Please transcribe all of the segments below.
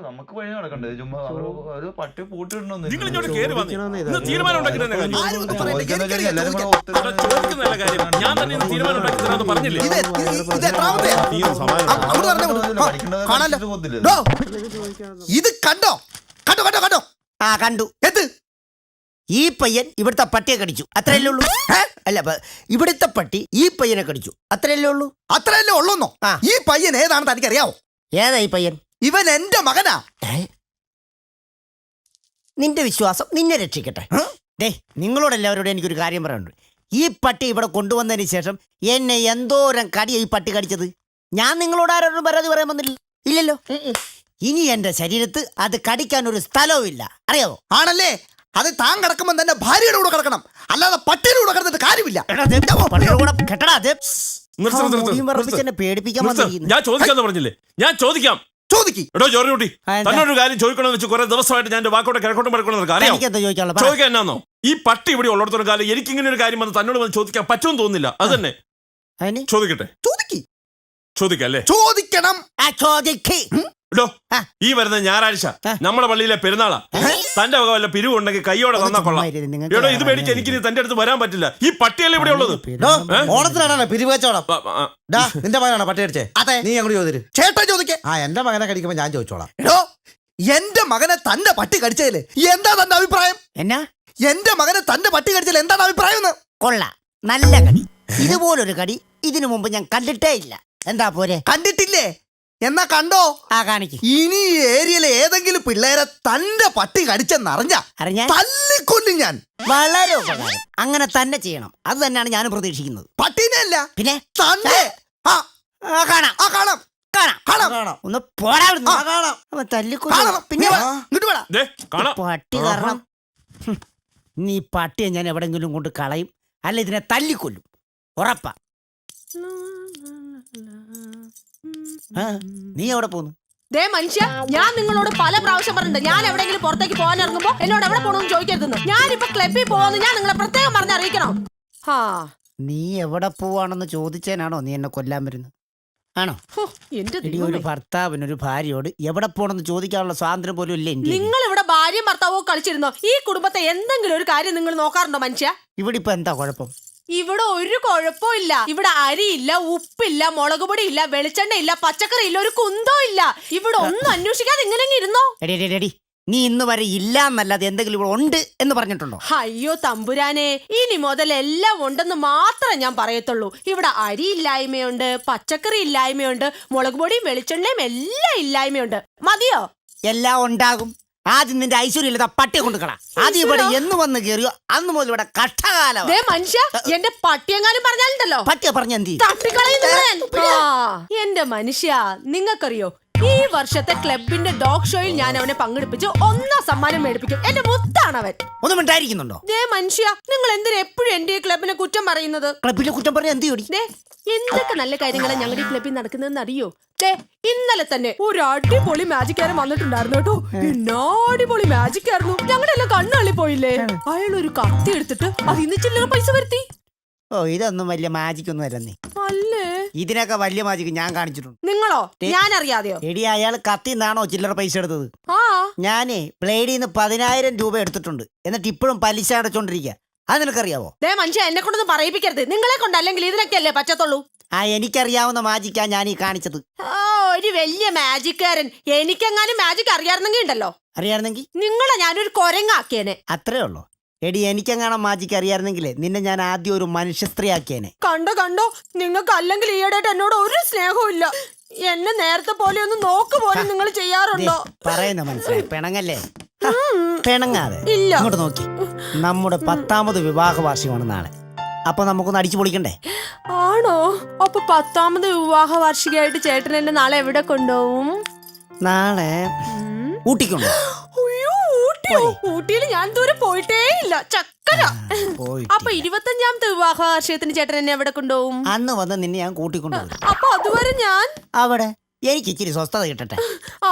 നമുക്ക് വഴി നടക്കണ്ടേ? ചുമ്മാ ഒരു പട്ടി പൂട്ടിടണമെന്ന് ഇത് കണ്ടോ കണ്ടോ കണ്ടോ കണ്ടോ? ആ കണ്ടു. എന്ത്? ഈ പയ്യൻ ഇവിടുത്തെ പട്ടിയെ കടിച്ചു, അത്രയല്ലേ ഉള്ളൂ. അല്ല, ഇവിടുത്തെ പട്ടി ഈ പയ്യനെ കടിച്ചു, അത്രയല്ലേ ഉള്ളൂ. അത്രയല്ലേ ഉള്ളൂന്നോ? ഈ പയ്യൻ ഏതാണെന്ന് തനിക്കറിയാവോ? ഏതാ ഈ പയ്യൻ? ഇവൻ എന്റെ മകനാ. നിന്റെ വിശ്വാസം നിന്നെ രക്ഷിക്കട്ടെ. ഡേ, നിങ്ങളോടെല്ലാവരോടും എനിക്കൊരു കാര്യം പറയാനുണ്ട്. ഈ പട്ടി ഇവിടെ കൊണ്ടുവന്നതിന് ശേഷം എന്നെ എന്തോരം കടിയാ ഈ പട്ടി കടിച്ചത്. ഞാൻ നിങ്ങളോട് ആരോടും പരാതി പറയാൻ വന്നില്ല, ഇല്ലല്ലോ. ഇനി എന്റെ ശരീരത്ത് അത് കടിക്കാൻ ഒരു സ്ഥലവും ഇല്ല, അറിയാവോ? ആണല്ലേ? അത് താൻ കിടക്കുമ്പോൾ തന്നെ ഭാര്യയുടെ കൂടെ കിടക്കണം, അല്ലാതെ പട്ടിയുടെ കൂടെ കിടന്നിട്ട് കാര്യമില്ല. പേടിപ്പിക്കാൻ ഞാൻ ചോദിക്കാന്ന് പറഞ്ഞില്ലേ? ഞാൻ ചോദിക്കാം. എടോ ജോർജുട്ടി, തന്നോടൊരു കാര്യം ചോദിക്കണമെന്ന് വെച്ച് കുറെ ദിവസമായിട്ട് ഞാൻ വാക്കോട്ടെ കിഴക്കോട്ടും പഴക്കണമെന്ന് ചോദിക്കാൻ എന്നാന്നോ? ഈ പട്ടി ഇവിടെ ഉള്ളിടത്തോളം കാലം എനിക്ക് ഇങ്ങനെ ഒരു കാര്യം വന്ന് തന്നോട് വന്ന് ചോദിക്കാൻ പറ്റുമെന്ന് തോന്നുന്നില്ല. അത് തന്നെ ചോദിക്കട്ടെ. ചോദിക്കാം അല്ലേ? ചോദിക്കണം. എടോ, ഈ വരുന്ന ഞായറാഴ്ച നമ്മുടെ പള്ളിയിലെ പെരുന്നാളാ. തന്റെ വക വല്ല പിരിവുണ്ടെങ്കിൽ കൈയോടെ തന്നാ കൊള്ളാം. എടോ, ഇത് മേടിച്ച് എനിക്ക് തന്റെ അടുത്ത് വരാൻ പറ്റില്ല. ഈ പട്ടിയല്ലേ ഇവിടെ ഉള്ളത്? ഓണത്തിനാണോ പിരിവ് കച്ചവടം? നിന്റെ മകനാണോ പട്ടി അടിച്ചേ? അതെ. നീ അങ്ങോട്ട് ചോദിച്ചു. ചേട്ടാ ചോദിക്കേ. എന്റെ മകനെ കടിക്കുമ്പോ ഞാൻ ചോദിച്ചോളാം. എടോ, എന്റെ മകനെ തന്റെ പട്ടി കടിച്ചതില് എന്താ തന്റെ അഭിപ്രായം? എന്നാ? എന്റെ മകനെ തന്റെ പട്ടി കടിച്ചതിൽ എന്താണ് അഭിപ്രായം? കൊള്ളാം, നല്ല കടി. ഇതുപോലൊരു കടി ഇതിനു മുമ്പ് ഞാൻ കണ്ടിട്ടേ ഇല്ല. എന്താ പോരെ? കണ്ടിട്ടില്ലേ? എന്നാ കണ്ടോ? കാണിക്ക്. ഇനി ഈ ഏരിയയിലെ ഏതെങ്കിലും പിള്ളേരെ തന്റെ പട്ടി കടിച്ചെന്നറിഞ്ഞ തല്ലിക്കൊല്ലും ഞാൻ. വളരെ ഉപകാരം. അങ്ങനെ തന്നെ ചെയ്യണം. അത് തന്നെയാണ് ഞാനും പ്രതീക്ഷിക്കുന്നത്. പട്ടീനെ അല്ല, പിന്നെ തന്നെ. കാണാം കാണാം കാണാം കാണാം. ഒന്ന് പോരാ തല്ലിക്കൊല്ലും. പിന്നെ പട്ടി കാരണം നീ പട്ടിയെ ഞാൻ എവിടെങ്കിലും കൊണ്ട് കളയും, അല്ല ഇതിനെ തല്ലിക്കൊല്ലും, ഉറപ്പാ. നീ എവിടെ പോന്നു? ദേ മനുഷ്യ, ഞാൻ നിങ്ങളോട് പല പ്രാവശ്യം പറഞ്ഞിട്ടുണ്ട്, ഞാൻ എവിടെയെങ്കിലും പുറത്തേക്ക് പോകാൻ ഇറങ്ങുമ്പോ എന്നോട് എവിടെ പോകണമെന്ന് ചോദിക്കരുതെന്ന്. ഞാനിപ്പോ ക്ലബിൽ പോകുന്നു, ഞാൻ നിങ്ങളെ പ്രത്യേകം പറഞ്ഞറിയിക്കണം. നീ എവിടെ പോവാണെന്ന് ചോദിച്ചേനാണോ നീ എന്നെ കൊല്ലാൻ വരുന്നത്? ആണോ? ഒരു ഭർത്താവിനൊരു ഭാര്യയോട് എവിടെ പോണെന്ന് ചോദിക്കാനുള്ള സ്വാതന്ത്ര്യം പോലും ഇല്ലേ? നിങ്ങൾ ഇവിടെ ഭാര്യയും ഭർത്താവോ കളിച്ചിരുന്നോ? ഈ കുടുംബത്തെ എന്തെങ്കിലും ഒരു കാര്യം നിങ്ങൾ നോക്കാറുണ്ടോ മനുഷ്യ? ഇവിടെ ഇപ്പൊ എന്താ കുഴപ്പം? ഇവിടെ ഒരു കുഴപ്പമില്ല. ഇവിടെ അരിയില്ല, ഉപ്പില്ല, മുളക് പൊടി ഇല്ല, വെളിച്ചെണ്ണ ഇല്ല, പച്ചക്കറി ഇല്ല, ഒരു കുന്തോ ഇല്ല. ഇവിടെ ഒന്നും അന്വേഷിക്കാതെ ഇങ്ങനെ ഇരുന്നോ? നീ ഇന്ന് വരെ ഇല്ല എന്നല്ലാതെ എന്തെങ്കിലും ഇവിടെ ഉണ്ട് എന്ന് പറഞ്ഞിട്ടുണ്ടോ? അയ്യോ തമ്പുരാനെ, ഇനി മുതൽ എല്ലാം ഉണ്ടെന്ന് മാത്രമേ ഞാൻ പറയത്തുള്ളൂ. ഇവിടെ അരി ഇല്ലായ്മയുണ്ട്, പച്ചക്കറി ഇല്ലായ്മയുണ്ട്, മുളക് പൊടിയും വെളിച്ചെണ്ണയും എല്ലാം ഇല്ലായ്മയുണ്ട്. മതിയോ? എല്ലാം ഉണ്ടാകും. ആദ്യം നിന്റെ ഐശ്വര്യമില്ലാത്ത പട്ടിയെ കൊണ്ടുകളാ. ആദ്യം ഇവിടെ എന്ന് വന്ന് കയറിയോ അന്ന് മുതൽ ഇവിടെ കഷ്ടകാലം. മനുഷ്യ, എന്റെ പട്ടിയെങ്ങാനും പറഞ്ഞാലുണ്ടല്ലോ, പട്ടിയെ പറഞ്ഞ എന്ത്? എന്റെ മനുഷ്യ, നിങ്ങൾക്കറിയോ, ഈ വർഷത്തെ ക്ലബിന്റെ ഡോഗ് ഷോയിൽ ഞാൻ അവനെ പങ്കെടുപ്പിച്ച് 1 സമ്മാനം മേടിപ്പിക്കും. എന്റെ മുത്താണ് അവൻ. ഒന്നും ഉണ്ടായിരിക്കുന്നുണ്ടോ? മനുഷ്യ, നിങ്ങൾ എന്തിനാ എപ്പോഴും എന്റെ ഈ ക്ലബിനെ കുറ്റം പറയുന്നത്? ക്ലബിനെ കുറ്റം പറഞ്ഞ എന്ത്? എന്തൊക്കെ നല്ല കാര്യങ്ങളാണ് ഞങ്ങളുടെ ഈ ക്ലബിൽ നടക്കുന്നതെന്ന് അറിയോ? ഇന്നലെ തന്നെ ഒരു അടിപൊളി മാജിക്കാരൻ വന്നിട്ടുണ്ടായിരുന്നു കേട്ടോ. എന്നാ അടിപൊളി മാജിക്കായിരുന്നു. ഞങ്ങളുടെ എല്ലാം കണ്ണുള്ളി പോയില്ലേ? അയാൾ ഒരു കത്തി എടുത്തിട്ട് അത് ഇന്ന് ചില്ലറ പൈസ വരുത്തി. ഇതൊന്നും വലിയ മാജിക് ഒന്നും അല്ലെന്നേ. അല്ലേ? ഇതിനൊക്കെ വലിയ മാജിക് ഞാൻ കാണിച്ചിട്ടുണ്ട്. നിങ്ങളോ? ഞാൻ അറിയാതെയോ? എടി, അയാൾ കത്തിന്നാണോ ചില്ലറ പൈസ എടുത്തത്? ഞാനേ ബ്ലേഡിന്ന് 10,000 രൂപ എടുത്തിട്ടുണ്ട്. എന്നിട്ട് ഇപ്പോഴും പലിശ അടച്ചോണ്ടിരിക്കുക. അത് നിനക്കറിയാവോ? മനുഷ്യ, എന്നെ കൊണ്ടൊന്നും പറയിപ്പിക്കരുത്. നിങ്ങളെ കൊണ്ട് അല്ലെങ്കിൽ ഇതിനൊക്കെ അല്ലേ പറ്റത്തുള്ളൂ. എനിക്കറിയാവുന്ന മാജിക്കാ ഞാൻ ഈ കാണിച്ചത്. ഒരു വലിയ മാജിക്കാരൻ. എനിക്കെങ്ങാനും മാജിക് അറിയാറുന്നെങ്കിൽ ഉണ്ടല്ലോ, അറിയാറുന്നെങ്കിൽ നിങ്ങളെ ഞാനൊരു കൊരങ്ങാക്കിയേനെ. അത്രേ ഉള്ളൂ. എടി, എനിക്കെങ്ങാനും മാജിക്ക് അറിയാറുന്നെങ്കിലേ നിന്നെ ഞാൻ ആദ്യം ഒരു മനുഷ്യ സ്ത്രീ ആക്കിയേനെ. കണ്ടോ, നിങ്ങൾക്ക് അല്ലെങ്കിൽ ഈയിടെയായിട്ട് എന്നോട് ഒരു സ്നേഹവും ഇല്ല. എന്നെ നേരത്തെ പോലെ ഒന്ന് നോക്ക് പോലും നിങ്ങൾ ചെയ്യാറുണ്ടോ? പറയുന്ന മനസ്സിലായി. പിണങ്ങല്ലേ? പിണങ്ങാതെ ഇങ്ങോട്ട് നോക്കി. നമ്മുടെ 10ാമത് വിവാഹ വാർഷികമാണ് നാളെ. അപ്പൊ നമുക്കൊന്ന് അടിച്ചു പൊളിക്കണ്ടേ? ആണോ? അപ്പൊ 10ാമത് വിവാഹ വാർഷികമായിട്ട് ചേട്ടൻ എന്നെ നാളെ എവിടെ കൊണ്ടുപോകും? നാളെ ഊട്ടിക്കൊണ്ടു. ഊട്ടിയിൽ ഞാൻ ദൂരെ പോയിട്ടേ ഇല്ല, ചക്കര. അപ്പൊ 25ാമത്തെ വിവാഹ വാർഷികത്തിന് ചേട്ടൻ എന്നെ എവിടെ കൊണ്ടുപോകും? അന്ന് വന്ന് നിന്നെ ഞാൻ കൂട്ടിക്കൊണ്ടുപോകും. അപ്പൊ അതുവരെ ഞാൻ അവിടെ എനിക്ക് ഇച്ചിരി സ്വസ്ഥത കിട്ടട്ടെ.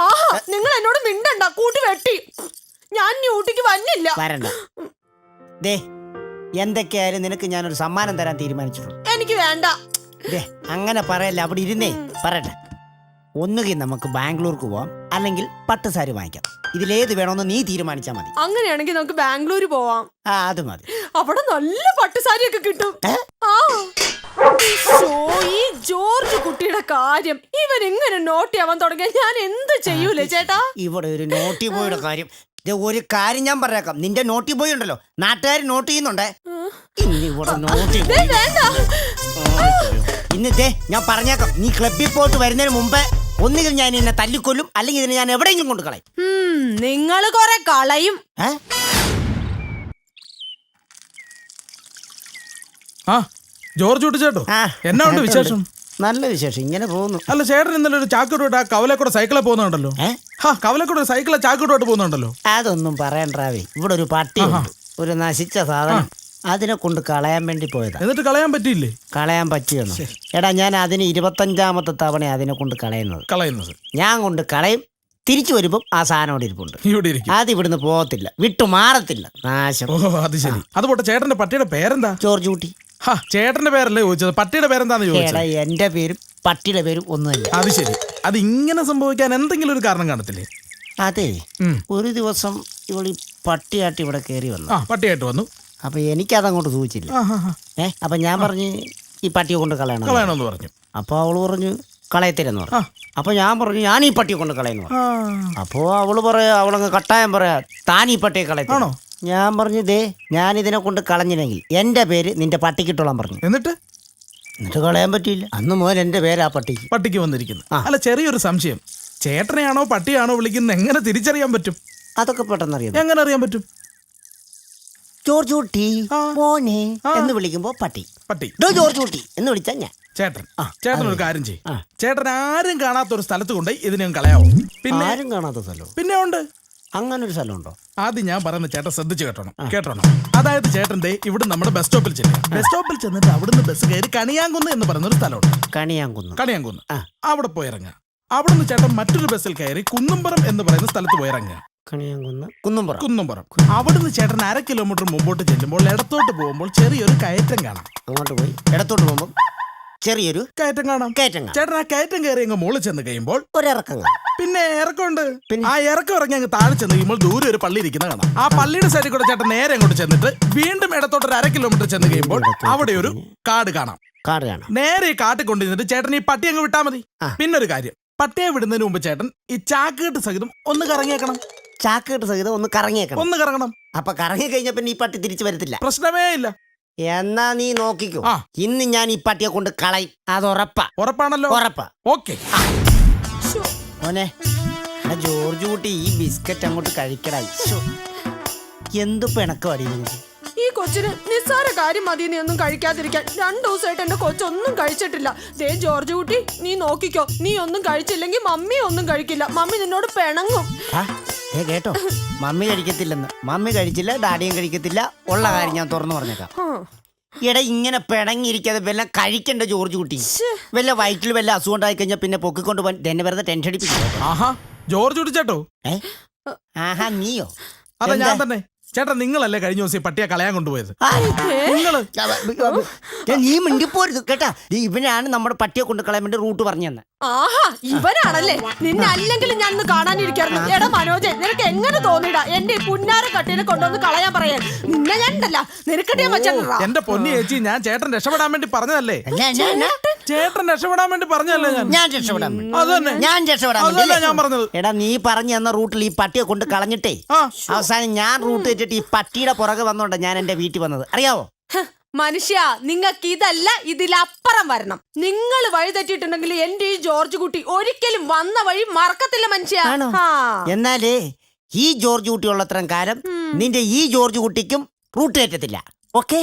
നിങ്ങൾ എന്നോട് മിണ്ടണ്ട, കൂട്ടി വെട്ടി. ഞാൻ ഊട്ടിക്ക് വന്നില്ല. വരണ്ട. എന്തൊക്കെയായാലും നിനക്ക് ഞാനൊരു സമ്മാനം തരാൻ തീരുമാനിച്ചിട്ടുണ്ട്. എനിക്ക് വേണ്ട. അങ്ങനെ പറയല്ല, അവിടെ ഇരുന്നേ പറയട്ടെ. ഒന്നുകിൽ നമുക്ക് ബാംഗ്ലൂർക്ക് പോവാം, അല്ലെങ്കിൽ പട്ടുസാരി വാങ്ങിക്കാം. ഇതിലേത് വേണമെന്ന് നീ തീരുമാനിച്ചാൽ മതി. അങ്ങനെയാണെങ്കിൽ നമുക്ക് ബാംഗ്ലൂർ പോവാം. അത് മതി. അവിടെ നല്ല പട്ടുസാരിയൊക്കെ കിട്ടും. ആ ഈ ജോർജ് കുട്ടിയുടെ കാര്യം ഇവൻ ഇങ്ങനെ നോട്ട് ചെയ്യാൻ തുടങ്ങിയ ഞാൻ എന്ത് ചെയ്യൂലേ ചേട്ടാ? ഇവിടെ ഒരു നോട്ടി ബോയുടെ കാര്യം. ഒരു കാര്യം ഞാൻ പറഞ്ഞേക്കാം, നിന്റെ നോട്ടി ബോയ് ഉണ്ടല്ലോ, നാട്ടുകാർ നോട്ട് ചെയ്യുന്നുണ്ടേ. ഇവിടെ നോട്ടി ഇന്നത്തെ ഞാൻ പറഞ്ഞേക്കാം, നീ ക്ലബിൽ പോയിട്ട് വരുന്നതിന് മുമ്പേ ഒന്നുകിൽ ഞാൻ എന്നെ തല്ലിക്കൊല്ലും, അല്ലെങ്കിൽ ഇതിനെ ഞാൻ എവിടെയെങ്കിലും കൊണ്ട് കളയും. നിങ്ങൾ കൊറേ കളയും. ആ ജോർജ് കുട്ടി ചേട്ടോ, എന്നാ ഉണ്ട് വിശേഷം? നല്ല വിശേഷം, ഇങ്ങനെ പോകുന്നു. അല്ല ചേട്ടൻ ഇന്നലെ ഒരു ചാക്കിട്ടോട്ട് ആ കവലക്കൂടെ സൈക്കിളെ പോകുന്നുണ്ടല്ലോ. കവലക്കൂടെ സൈക്കിളെ ചാക്കിട്ടോട്ട് പോകുന്നുണ്ടല്ലോ. അതൊന്നും പറയണ്ടാവേ, ഇവിടെ ഒരു പട്ടി ഒരു നശിച്ച സാധനം, അതിനെ കൊണ്ട് കളയാൻ വേണ്ടി പോയതാ. എന്നിട്ട് കളയാൻ പറ്റിയില്ലേ? കളയാൻ പറ്റിയെന്നു? എടാ ഞാൻ അതിന് 25ാമത്തെ തവണ അതിനെ കൊണ്ട് കളയുന്നത്. ഞാൻ കൊണ്ട് കളയും, തിരിച്ചു വരുമ്പം ആ സാധനം അവിടെ ഇരിപ്പുണ്ട്. അത് ഇവിടുന്ന് പോകത്തില്ല, വിട്ടു മാറത്തില്ല, നാശം. ഓ അത് ശരി. അതുപോട്ടെ ചേട്ടന്റെ പട്ടിയുടെ പേരെന്താ? ജോർജ് കുട്ടി. ചേട്ടന്റെ പേരല്ലേ ചോദിച്ചത്, പട്ടിയുടെ പേരെന്താന്ന് ചോദിച്ചത്? എന്റെ പേരും പട്ടിയുടെ പേരും ഒന്നുമല്ല. അത് ശരി. അത് ഇങ്ങനെ സംഭവിക്കാൻ എന്തെങ്കിലും ഒരു കാരണം കാണത്തില്ലേ? അതെ, ഒരു ദിവസം ഇവളി പട്ടിയായിട്ട് ഇവിടെ കയറി വന്നു. പട്ടിയായിട്ട് വന്നു. അപ്പൊ എനിക്കതങ്ങോട്ട് സൂചിച്ചില്ല. അപ്പൊ ഞാൻ പറഞ്ഞു ഈ പട്ടിയെ കൊണ്ട് കളയണമെന്ന് പറഞ്ഞു. അപ്പൊ അവള് പറഞ്ഞു കളയത്തില്ലെന്ന് പറഞ്ഞു. അപ്പൊ ഞാൻ പറഞ്ഞു ഞാൻ ഈ പട്ടിയെ കൊണ്ട് കളയുന്നു. അപ്പോ അവള് പറയാ, അവളങ്ങ് കട്ടായം പറയാ, താൻ ഈ പട്ടിയെ കളയത്താണോ? ഞാൻ പറഞ്ഞു ദേ, ഞാൻ ഇതിനെ കൊണ്ട് കളഞ്ഞില്ലെങ്കിൽ എന്റെ പേര് നിന്റെ പട്ടിക്കിട്ടോളാൻ പറഞ്ഞു. എന്നിട്ട് കളയാൻ പറ്റിയില്ല. അന്ന് മുതൽ എന്റെ പേര് ആ പട്ടിക്ക് വന്നിരിക്കുന്നു. അല്ല ചെറിയൊരു സംശയം, ചേട്ടനെയാണോ പട്ടിയാണോ വിളിക്കുന്നത് എങ്ങനെ തിരിച്ചറിയാൻ പറ്റും? അതൊക്കെ പെട്ടെന്ന് അറിയാം. എങ്ങനെ അറിയാൻ പറ്റും? ജോർജ് കുട്ടി മോനെ എന്ന് വിളിക്കുമ്പോ പട്ടി ജോർജ് കുട്ടി എന്ന് വിളിച്ചാ ഞാൻ ചേട്ടൻ ഒരു കാര്യം ചെയ്യും, ചേട്ടൻ ആരും കാണാത്ത ഒരു സ്ഥലത്ത് കൊണ്ട് ഇതിനെ കളയാവോ? പിന്നെ ആരും കാണാത്ത സ്ഥലം പിന്നെ ഉണ്ട്. അങ്ങനെ ഒരു സ്ഥലമുണ്ടോ? ആദ്യം ഞാൻ പറയുന്ന ചേട്ടൻ ശ്രദ്ധിച്ച് കേട്ടോണം. അതായത് ചേട്ടൻ്റെ ഇവിടെ നമ്മുടെ ബസ് സ്റ്റോപ്പിൽ ചെന്നിട്ട് അവിടുന്ന് ബസ് കയറി കണിയാങ്കുന്ന് എന്ന് പറയുന്ന ഒരു സ്ഥലമുണ്ട്. കണിയാങ്കുന്ന് അവിടെ പോയി ഇറങ്ങുക. അവിടുന്ന് ചേട്ടൻ മറ്റൊരു ബസ്സിൽ കയറി കുന്നുംപുറം എന്ന് പറയുന്ന സ്ഥലത്ത് പോയി ഇറങ്ങുക. കുന്നുംപുറം. അവിടുന്ന് ചേട്ടൻ 1/2 കിലോമീറ്റർ മുമ്പോട്ട് ചെല്ലുമ്പോൾ ഇടത്തോട്ട് പോകുമ്പോൾ ചെറിയൊരു കയറ്റം കാണാം. അങ്ങോട്ട് പോയി ഇടത്തോട്ട് പോകുമ്പോൾ ചെറിയൊരു കയറ്റം കാണാം. ചേട്ടൻ ആ കയറ്റം കയറി അങ്ങ് മുകളിൽ ചെന്ന് കഴിയുമ്പോൾ ഒരിറക്കം. പിന്നെ ഇറക്കമുണ്ട്. ആ ഇറക്കം ഇറങ്ങി അങ്ങ് താഴെ ചെന്ന് കഴിയുമ്പോൾ ദൂരെ ഒരു പള്ളി ഇരിക്കുന്ന കാണാം. ആ പള്ളിയുടെ സൈഡിൽ കൂടെ ചേട്ടൻ നേരെ അങ്ങോട്ട് ചെന്നിട്ട് വീണ്ടും ഇടത്തോട്ട് 1/2 കിലോമീറ്റർ ചെന്ന് കഴിയുമ്പോൾ അവിടെ ഒരു കാട് കാണാം. നേരെ ഈ കാട്ടിൽ കൊണ്ടുവന്നിട്ട് ചേട്ടൻ ഈ പട്ടി അങ്ങ് വിട്ടാ മതി. പിന്നൊരു കാര്യം, പട്ടിയെ വിടുന്നതിന് മുമ്പ് ചേട്ടൻ ഈ ചാക്കുകെട്ട് സഹിതം ഒന്ന് കറങ്ങിയേക്കണം. ഒന്ന് കറങ്ങണം. അപ്പൊ കറങ്ങി കഴിഞ്ഞ പിന്നെ ഈ പട്ടി തിരിച്ചു വരത്തില്ല, പ്രശ്നമേ ഇല്ല. എന്നാ നീ നോക്കിക്കോ, ഇന്ന് ഞാൻ ഈ പട്ടിയെ കൊണ്ട് കളയും. അത് ഉറപ്പാണല്ലോ? ഉറപ്പാ. ഓക്കെ മോനെ, ജോർജ് കുട്ടി ഈ ബിസ്ക്കറ്റ് അങ്ങോട്ട് കഴിക്കടാ. എന്തു പിണക്കം അടിയുന്നത്? ഈ കൊച്ചിന് നിസ്സാര കാര്യം മതി നീ ഒന്നും കഴിക്കാതിരിക്കാൻ. 2 ദിവസമായിട്ട് എന്റെ കൊച്ചൊന്നും കഴിച്ചിട്ടില്ല. ദേ ജോർജ് കുട്ടി, നീ നോക്കിക്കോ, നീ ഒന്നും കഴിച്ചില്ലെങ്കിൽ മമ്മി ഒന്നും കഴിക്കില്ല. മമ്മി നിന്നോട് പിണങ്ങും. കേട്ടോ, മമ്മി കഴിക്കത്തില്ലെന്ന്. മമ്മി കഴിച്ചില്ല, ഡാഡിയും കഴിക്കത്തില്ല. ഉള്ള കാര്യം ഞാൻ തുറന്നു പറഞ്ഞേക്കാം. എടാ ഇങ്ങനെ പിണങ്ങിയിരിക്കാതെ വല്ല കഴിക്കണ്ട ജോർജ് കുട്ടി. വല്ല വയറ്റിൽ വല്ല അസുഖം ഉണ്ടായി കഴിഞ്ഞാൽ പിന്നെ പൊക്കിക്കൊണ്ട് പോകാൻ തന്നെ വെറുതെ ടെൻഷൻ അടിപ്പിക്കും. ജോർജ് കുട്ടി ചേട്ടോ? ആഹാ നീയോ? അതെ ഞാൻ തന്നെ. ചേട്ടാ നിങ്ങളല്ലേ കഴിഞ്ഞ ദിവസം പട്ടിയെ കളയാൻ കൊണ്ടുപോയത്? നീ മിണ്ടിപ്പോരുത് കേട്ടാ. ഇവനാണ് നമ്മുടെ പട്ടിയെ കൊണ്ട് കളയാൻ വേണ്ടി റൂട്ട് പറഞ്ഞു തന്നെ. ആഹാ ഇവനാണല്ലേ. നിന്നെ അല്ലെങ്കിലും ഞാൻ കാണാനിരിക്കായിരുന്നു. എടാ മനോജ്, നിനക്ക് എങ്ങനെ തോന്നിടാ എന്റെ പുന്നാര കട്ടിനെ കൊണ്ടുവന്ന് കളയാൻ പറയാൻ? നിന്നെ ഞാൻ ഉണ്ടല്ല നിനക്കട്ടേ വെച്ചാ. എന്റെ പൊന്നി ചേച്ചി, ഞാൻ ചേട്ടൻ രക്ഷപ്പെടാൻ വേണ്ടി പറഞ്ഞതല്ലേ? ചേട്ടൻ രക്ഷപ്പെടാൻ വേണ്ടി പറഞ്ഞല്ലേ? ഞാൻ പറഞ്ഞത്. എടാ നീ പറഞ്ഞു തന്ന റൂട്ടിൽ ഈ പട്ടിയെ കൊണ്ട് കളഞ്ഞിട്ടേ അവസാനം ഞാൻ റൂട്ട് വെച്ചിട്ട് ഈ പട്ടിയുടെ പുറകെ വന്നോണ്ട് ഞാൻ എന്റെ വീട്ടിൽ വന്നത്, അറിയാവോ? മനുഷ്യ, നിങ്ങൾക്ക് ഇതല്ല ഇതിലപ്പുറം വരണം. നിങ്ങൾ വഴി തെറ്റിയിട്ടുണ്ടെങ്കിൽ എന്റെ ഈ ജോർജ് കുട്ടി ഒരിക്കലും വന്ന വഴി മറക്കത്തില്ല മനുഷ്യ. എന്നാലേ ഈ ജോർജ് കുട്ടി ഉള്ളത്രയും കാലം നിന്റെ ഈ ജോർജ് കുട്ടിക്കും റൂട്ട് തെറ്റത്തില്ല. ഓക്കെ?